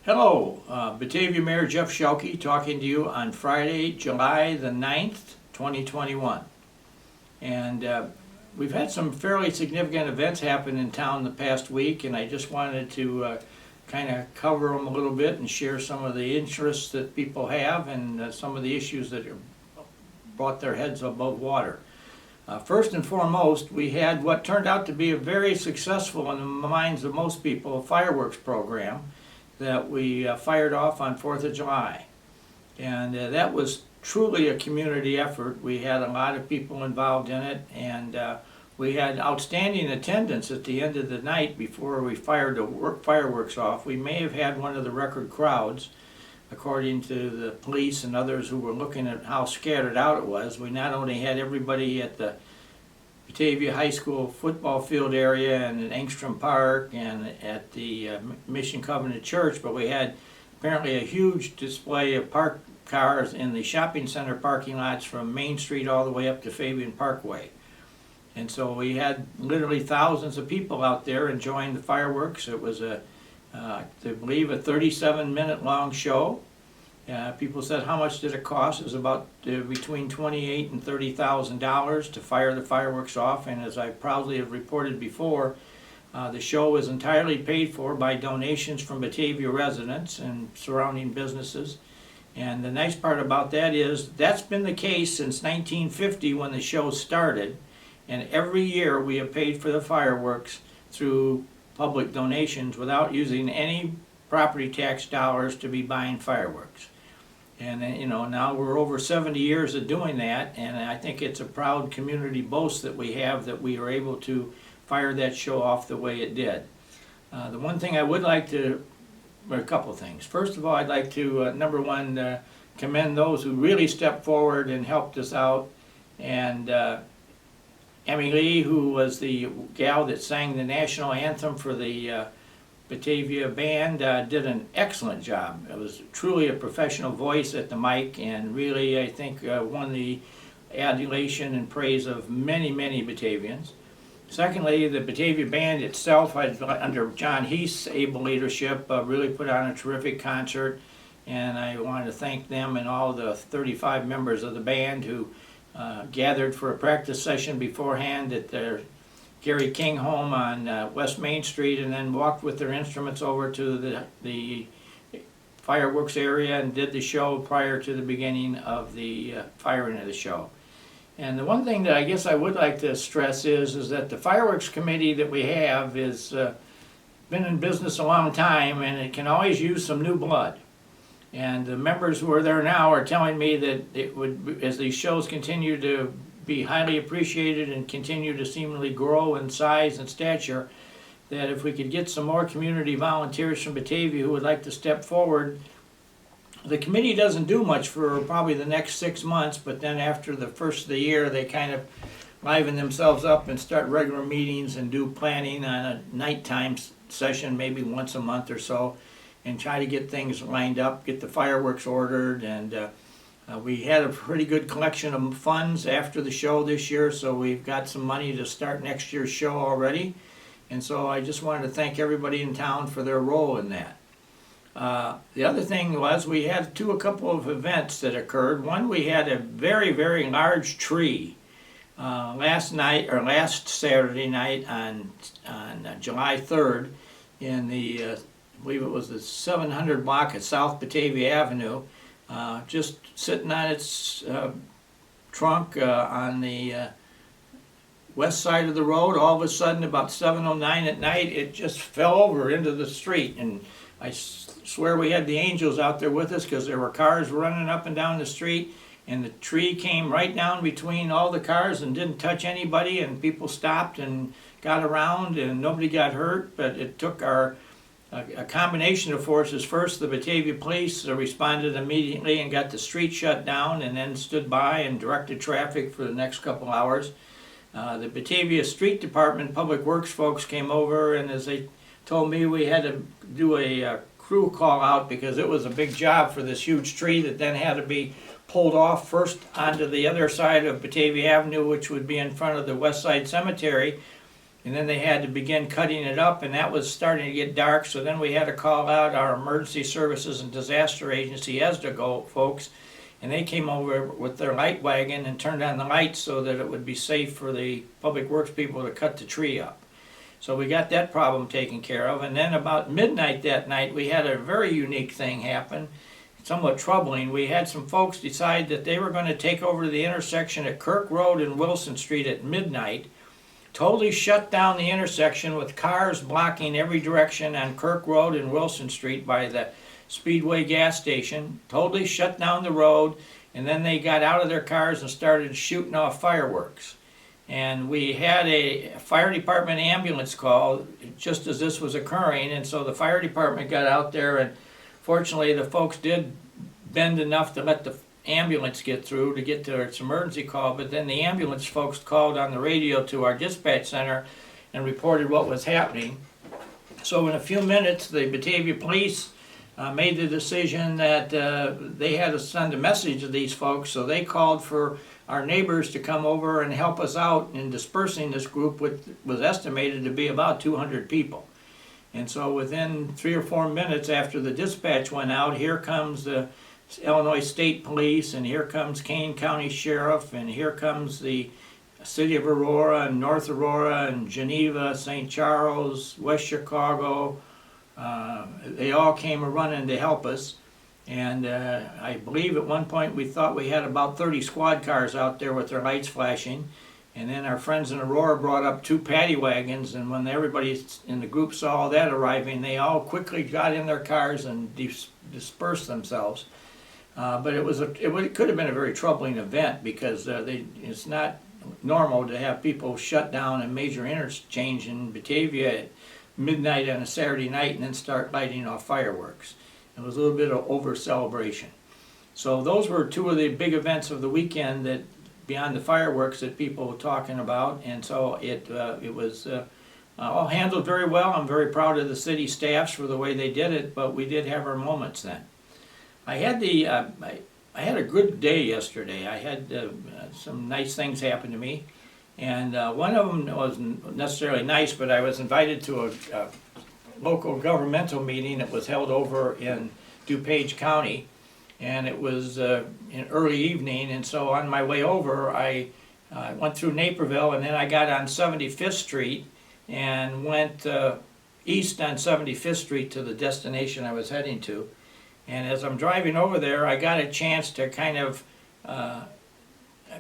Hello, Batavia Mayor Jeff Schielke talking to you on Friday, July the 9th, 2021. And we've had some fairly significant events happen in town the past week, and I just wanted to kind of cover them a little bit and share some of the interests that people have and some of the issues that have brought their heads above water. First and foremost, we had what turned out to be a very successful, in the minds of most people, fireworks program that we fired off on 4th of July. And that was truly a community effort. We had a lot of people involved in it, and we had outstanding attendance at the end of the night before we fired the fireworks off. We may have had one of the record crowds, according to the police and others who were looking at how scattered out it was. We not only had everybody at the Batavia High School football field area and at Engstrom Park and at the Mission Covenant Church, but we had apparently a huge display of parked cars in the shopping center parking lots from Main Street all the way up to Fabian Parkway. And so we had literally thousands of people out there enjoying the fireworks. It was I believe a 37-minute long show. People said, how much did it cost? It was about between $28,000 and $30,000 to fire the fireworks off, and as I proudly have reported before, the show was entirely paid for by donations from Batavia residents and surrounding businesses. And the nice part about that is that's been the case since 1950 when the show started, and every year we have paid for the fireworks through public donations without using any property tax dollars to be buying fireworks. And now we're over 70 years of doing that, and I think it's a proud community boast that we have that we were able to fire that show off the way it did. The one thing I would like to, or a couple of things. First of all, I'd like to, number one, commend those who really stepped forward and helped us out. And Emmy Lee, who was the gal that sang the national anthem for the Batavia band, did an excellent job. It was truly a professional voice at the mic, and really, I think, won the adulation and praise of many, many Batavians. Secondly, the Batavia band itself, under John Heath's able leadership, really put on a terrific concert, and I wanted to thank them and all the 35 members of the band who gathered for a practice session beforehand at their Gary King home on West Main Street, and then walked with their instruments over to the fireworks area and did the show prior to the beginning of the firing of the show. And the one thing that I guess I would like to stress is that the fireworks committee that we have is been in business a long time, and it can always use some new blood. And the members who are there now are telling me that it would, as these shows continue to be highly appreciated and continue to seemingly grow in size and stature, that if we could get some more community volunteers from Batavia who would like to step forward. The committee doesn't do much for probably the next 6 months, but then after the first of the year they kind of liven themselves up and start regular meetings and do planning on a nighttime session maybe once a month or so, and try to get things lined up, get the fireworks ordered, and we had a pretty good collection of funds after the show this year, so we've got some money to start next year's show already. And so I just wanted to thank everybody in town for their role in that. The other thing was we had a couple of events that occurred. One, we had a very, very large tree last Saturday night on July 3rd in the, I believe it was the 700 block at South Batavia Avenue. Just sitting on its trunk on the west side of the road. All of a sudden, about 7:09 at night, it just fell over into the street. And I swear we had the angels out there with us, because there were cars running up and down the street, and the tree came right down between all the cars and didn't touch anybody, and people stopped and got around, and nobody got hurt. But it took a combination of forces. First, the Batavia police responded immediately and got the street shut down, and then stood by and directed traffic for the next couple hours. The Batavia Street Department Public Works folks came over, and as they told me, we had to do a crew call out because it was a big job for this huge tree that then had to be pulled off first onto the other side of Batavia Avenue, which would be in front of the West Side Cemetery, and then they had to begin cutting it up, and that was starting to get dark, so then we had to call out our emergency services and disaster agency, ESDA folks, and they came over with their light wagon and turned on the lights so that it would be safe for the public works people to cut the tree up. So we got that problem taken care of, and then about midnight that night we had a very unique thing happen, somewhat troubling. We had some folks decide that they were going to take over the intersection at Kirk Road and Wilson Street at midnight, totally shut down the intersection with cars blocking every direction on Kirk Road and Wilson Street by the Speedway gas station, totally shut down the road, and then they got out of their cars and started shooting off fireworks. And we had a fire department ambulance call just as this was occurring, and so the fire department got out there, and fortunately the folks did bend enough to let the ambulance get through to get to its emergency call, but then the ambulance folks called on the radio to our dispatch center and reported what was happening. So in a few minutes the Batavia police made the decision that they had to send a message to these folks, so they called for our neighbors to come over and help us out in dispersing this group, which was estimated to be about 200 people. And so within 3 or 4 minutes after the dispatch went out, here comes the Illinois State Police, and here comes Kane County Sheriff, and here comes the City of Aurora and North Aurora and Geneva, St. Charles, West Chicago. They all came running to help us. And I believe at one point we thought we had about 30 squad cars out there with their lights flashing. And then our friends in Aurora brought up 2 paddy wagons, and when everybody in the group saw that arriving, they all quickly got in their cars and dispersed themselves. But it could have been a very troubling event, because it's not normal to have people shut down a major interchange in Batavia at midnight on a Saturday night and then start lighting off fireworks. It was a little bit of over-celebration. So those were 2 of the big events of the weekend, that beyond the fireworks, that people were talking about, and so it was all handled very well. I'm very proud of the city staffs for the way they did it, but we did have our moments then. I had I had a good day yesterday. I had some nice things happen to me, and one of them wasn't necessarily nice, but I was invited to a local governmental meeting that was held over in DuPage County, and it was in early evening, and so on my way over I went through Naperville, and then I got on 75th Street and went east on 75th Street to the destination I was heading to. And as I'm driving over there, I got a chance to kind of, I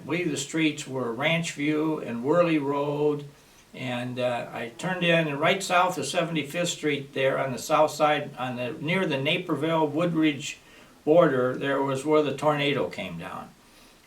believe the streets were Ranch View and Worley Road, and I turned in, and right south of 75th Street there on the south side, near the Naperville-Woodridge border, there was where the tornado came down.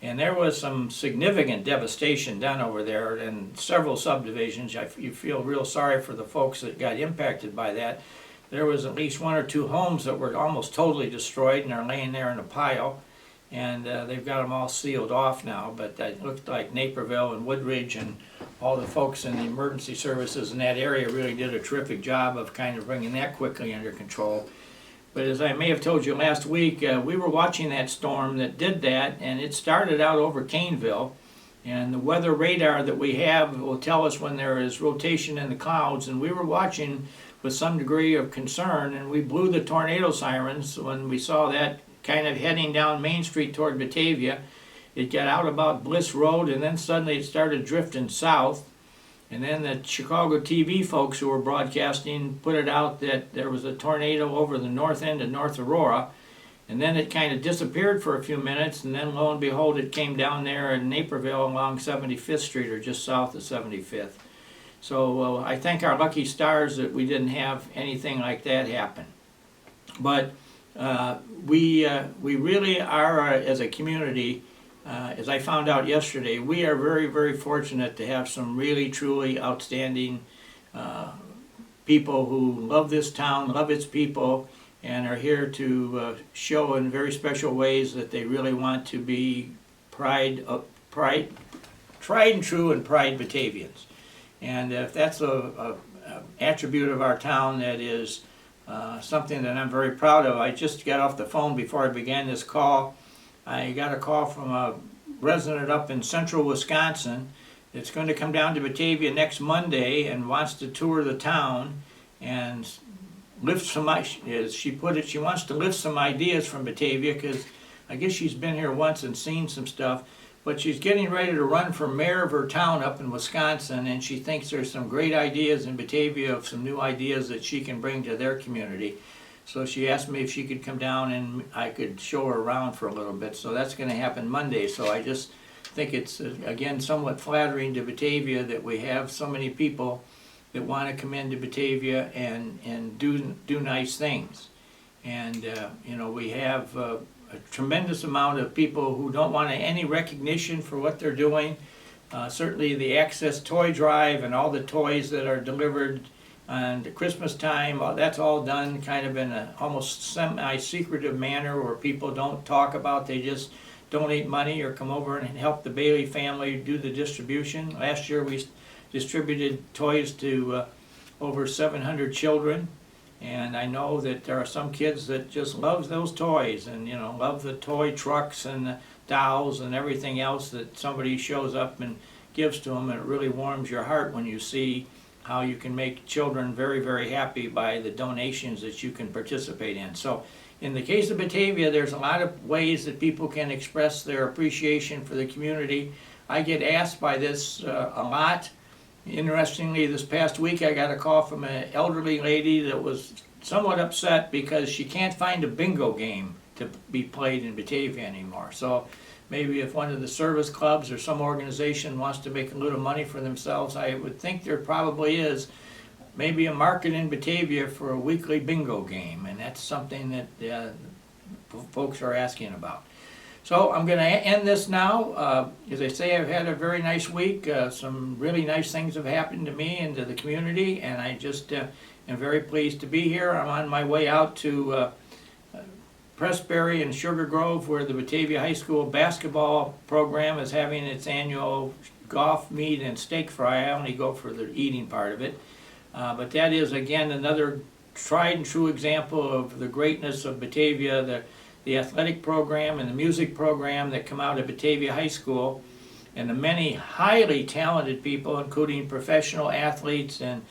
And there was some significant devastation done over there in several subdivisions. You feel real sorry for the folks that got impacted by that. There was at least 1 or 2 homes that were almost totally destroyed and are laying there in a pile. And they've got them all sealed off now, but it looked like Naperville and Woodridge and all the folks in the emergency services in that area really did a terrific job of kind of bringing that quickly under control. But as I may have told you last week, we were watching that storm that did that, and it started out over Caneville. And the weather radar that we have will tell us when there is rotation in the clouds, and we were watching with some degree of concern, and we blew the tornado sirens when we saw that kind of heading down Main Street toward Batavia. It got out about Bliss Road, and then suddenly it started drifting south. And then the Chicago TV folks who were broadcasting put it out that there was a tornado over the north end of North Aurora. And then it kind of disappeared for a few minutes, and then lo and behold, it came down there in Naperville along 75th Street, or just south of 75th. So I thank our lucky stars that we didn't have anything like that happen. But we really are, as a community, as I found out yesterday, we are very, very fortunate to have some really, truly outstanding people who love this town, love its people, and are here to show in very special ways that they really want to be tried and true and pride Batavians. And if that's a attribute of our town, that is something that I'm very proud of. I just got off the phone before I began this call. I got a call from a resident up in central Wisconsin that's going to come down to Batavia next Monday and wants to tour the town and lift some, as she put it, she wants to lift some ideas from Batavia, because I guess she's been here once and seen some stuff, but she's getting ready to run for mayor of her town up in Wisconsin, and she thinks there's some great ideas in Batavia of some new ideas that she can bring to their community. So she asked me if she could come down and I could show her around for a little bit. So that's going to happen Monday. So I just think it's, again, somewhat flattering to Batavia that we have so many people that want to come into Batavia and do nice things. And, you know, we have a tremendous amount of people who don't want any recognition for what they're doing. Certainly the Access Toy Drive and all the toys that are delivered and Christmas time, that's all done kind of in a almost semi-secretive manner where people don't talk about, they just donate money or come over and help the Bailey family do the distribution. Last year we distributed toys to over 700 children, and I know that there are some kids that just love those toys and, you know, love the toy trucks and the dolls and everything else that somebody shows up and gives to them, and it really warms your heart when you see how you can make children very, very happy by the donations that you can participate in. So in the case of Batavia, there's a lot of ways that people can express their appreciation for the community. I get asked by this a lot. Interestingly, this past week I got a call from an elderly lady that was somewhat upset because she can't find a bingo game to be played in Batavia anymore. So maybe if one of the service clubs or some organization wants to make a little money for themselves, I would think there probably is maybe a market in Batavia for a weekly bingo game, and that's something that folks are asking about. So I'm going to end this now. As I say, I've had a very nice week. Some really nice things have happened to me and to the community, and I just am very pleased to be here. I'm on my way out to Pressbury and Sugar Grove, where the Batavia High School basketball program is having its annual golf meet and steak fry. I only go for the eating part of it. But that is, again, another tried and true example of the greatness of Batavia, the athletic program and the music program that come out of Batavia High School, and the many highly talented people, including professional athletes and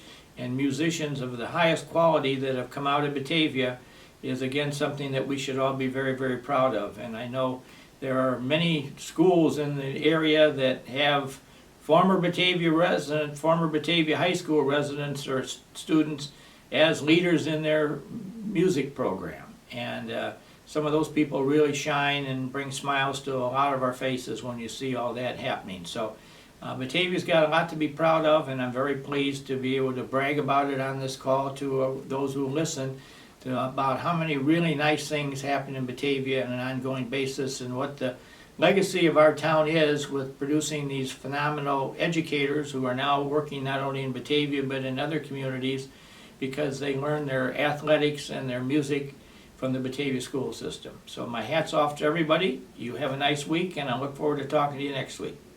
musicians of the highest quality that have come out of Batavia, is again something that we should all be very, very proud of. And I know there are many schools in the area that have former Batavia High School residents or students as leaders in their music program. And some of those people really shine and bring smiles to a lot of our faces when you see all that happening. So Batavia's got a lot to be proud of, and I'm very pleased to be able to brag about it on this call to those who listen, about how many really nice things happen in Batavia on an ongoing basis, and what the legacy of our town is with producing these phenomenal educators who are now working not only in Batavia but in other communities, because they learn their athletics and their music from the Batavia school system. So my hat's off to everybody. You have a nice week, and I look forward to talking to you next week.